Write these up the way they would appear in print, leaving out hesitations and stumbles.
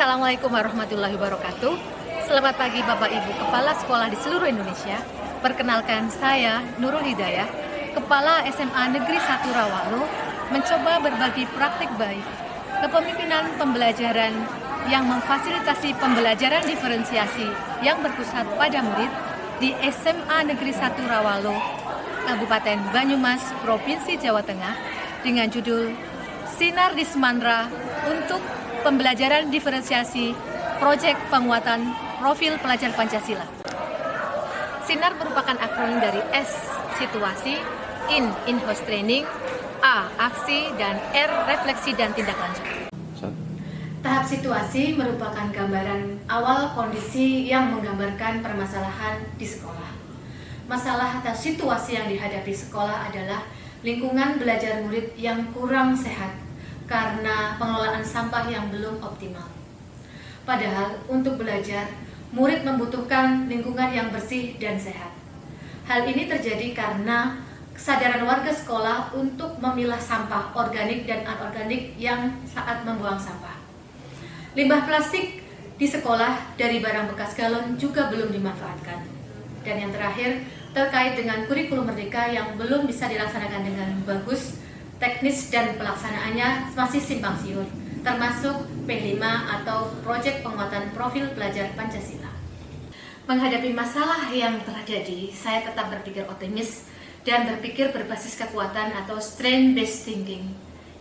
Assalamualaikum warahmatullahi wabarakatuh. Selamat pagi Bapak Ibu Kepala Sekolah di seluruh Indonesia. Perkenalkan saya Nurul Hidayah, Kepala SMA Negeri 1 Rawalo, mencoba berbagi praktik baik kepemimpinan pembelajaran yang memfasilitasi pembelajaran diferensiasi yang berpusat pada murid di SMA Negeri 1 Rawalo, Kabupaten Banyumas, Provinsi Jawa Tengah, dengan judul Sinar di Semandra untuk Pembelajaran Diferensiasi Proyek Penguatan Profil Pelajar Pancasila. Sinar merupakan akronim dari S. Situasi, In-house training, A. Aksi, dan R. Refleksi dan tindak lanjut. Tahap situasi merupakan gambaran awal kondisi yang menggambarkan permasalahan di sekolah. Masalah atau situasi yang dihadapi sekolah adalah lingkungan belajar murid yang kurang sehat karena pengelolaan sampah yang belum optimal. Padahal untuk belajar, murid membutuhkan lingkungan yang bersih dan sehat. Hal ini terjadi karena kesadaran warga sekolah untuk memilah sampah organik dan anorganik yang saat membuang sampah. Limbah plastik di sekolah dari barang bekas galon juga belum dimanfaatkan. Dan yang terakhir, terkait dengan kurikulum merdeka yang belum bisa dilaksanakan dengan bagus, teknis dan pelaksanaannya masih simpang siur, termasuk P5 atau Proyek Penguatan Profil Pelajar Pancasila. Menghadapi masalah yang terjadi, saya tetap berpikir optimis dan berpikir berbasis kekuatan atau strength-based thinking,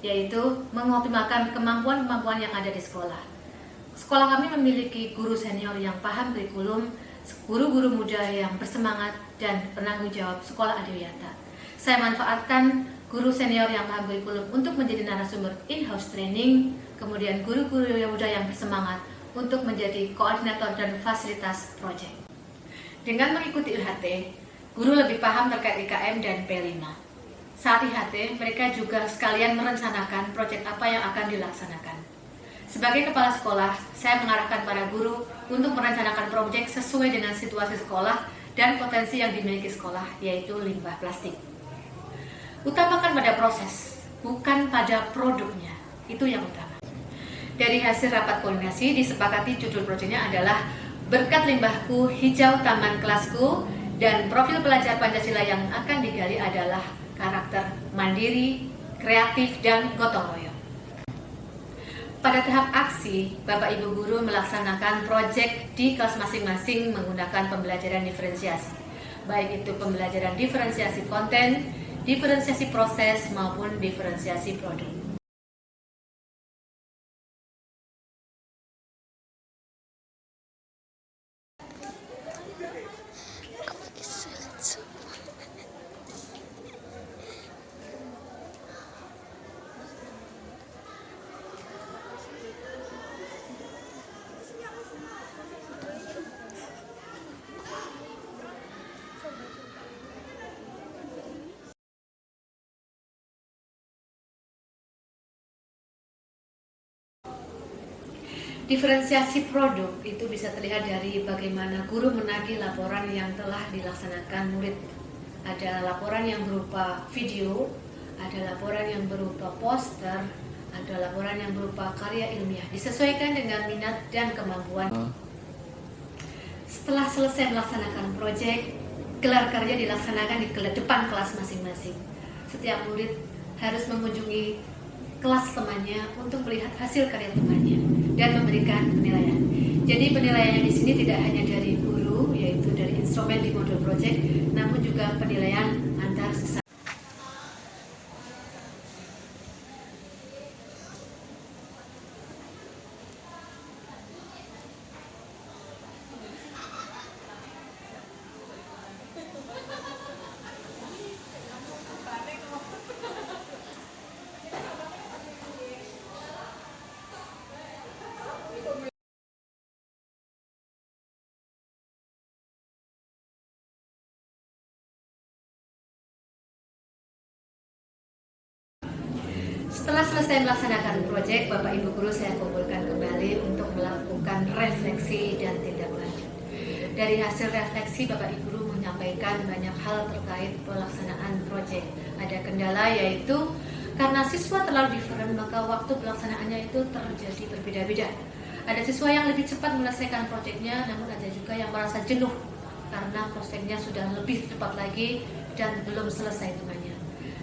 yaitu mengoptimalkan kemampuan-kemampuan yang ada di sekolah. Sekolah kami memiliki guru senior yang paham kurikulum, guru-guru muda yang bersemangat dan penanggung jawab sekolah adiwiyata. Saya manfaatkan guru senior yang paham kurikulum untuk menjadi narasumber in-house training, kemudian guru-guru yang muda yang bersemangat untuk menjadi koordinator dan fasilitas proyek. Dengan mengikuti IHT, guru lebih paham terkait IKM dan P5. Saat IHT, mereka juga sekalian merencanakan proyek apa yang akan dilaksanakan. Sebagai kepala sekolah, saya mengarahkan para guru untuk merencanakan proyek sesuai dengan situasi sekolah dan potensi yang dimiliki sekolah, yaitu limbah plastik. Utamakan pada proses, bukan pada produknya. Itu yang utama. Dari hasil rapat koordinasi, disepakati judul proyeknya adalah Berkat Limbahku, Hijau Taman Kelasku, dan profil pelajar Pancasila yang akan digali adalah karakter mandiri, kreatif, dan gotong royong. Pada tahap aksi, Bapak Ibu Guru melaksanakan proyek di kelas masing-masing menggunakan pembelajaran diferensiasi, baik itu pembelajaran diferensiasi konten, diferensiasi proses, maupun diferensiasi produk. Diferensiasi produk itu bisa terlihat dari bagaimana guru menagih laporan yang telah dilaksanakan murid. Ada laporan yang berupa video, ada laporan yang berupa poster, ada laporan yang berupa karya ilmiah, disesuaikan dengan minat dan kemampuan. Setelah selesai melaksanakan proyek, gelar karya dilaksanakan di depan kelas masing-masing. Setiap murid harus mengunjungi kelas temannya untuk melihat hasil karya temannya dan memberikan penilaian. Jadi penilaiannya di sini tidak hanya dari guru, yaitu dari instrumen di modul proyek, namun juga penilaian antar sesama. Setelah selesai melaksanakan proyek, Bapak Ibu Guru saya kumpulkan kembali untuk melakukan refleksi dan tindak lanjut. Dari hasil refleksi, Bapak Ibu Guru menyampaikan banyak hal terkait pelaksanaan proyek. Ada kendala yaitu karena siswa terlalu diferen, maka waktu pelaksanaannya itu terjadi berbeda-beda. Ada siswa yang lebih cepat menyelesaikan proyeknya, namun ada juga yang merasa jenuh karena proyeknya sudah lebih cepat lagi dan belum selesai temannya.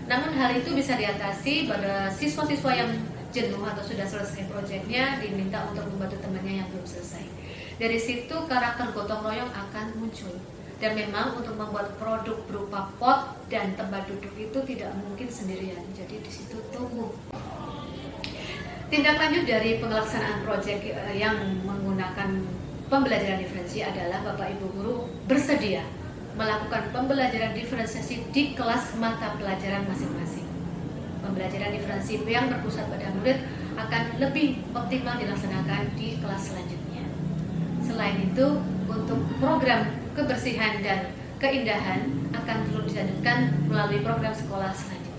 Namun hal itu bisa diatasi pada siswa-siswa yang jenuh atau sudah selesai proyeknya diminta untuk membantu temannya yang belum selesai. Dari situ karakter gotong royong akan muncul. Dan memang untuk membuat produk berupa pot dan tempat duduk itu tidak mungkin sendirian. Jadi di situ tumbuh. Tindak lanjut dari pelaksanaan proyek yang menggunakan pembelajaran diferensiasi adalah Bapak Ibu guru bersedia melakukan pembelajaran diferensiasi di kelas mata pelajaran masing-masing. Pembelajaran diferensiasi yang berpusat pada murid akan lebih optimal dilaksanakan di kelas selanjutnya. Selain itu, untuk program kebersihan dan keindahan akan terus dilanjutkan melalui program sekolah selanjutnya.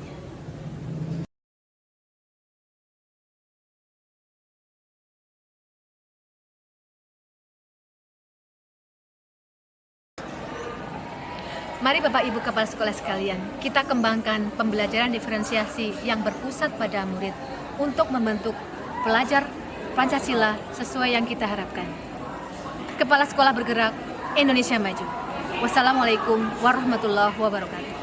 Mari Bapak Ibu Kepala Sekolah sekalian, kita kembangkan pembelajaran diferensiasi yang berpusat pada murid untuk membentuk pelajar Pancasila sesuai yang kita harapkan. Kepala Sekolah bergerak, Indonesia maju. Wassalamualaikum warahmatullahi wabarakatuh.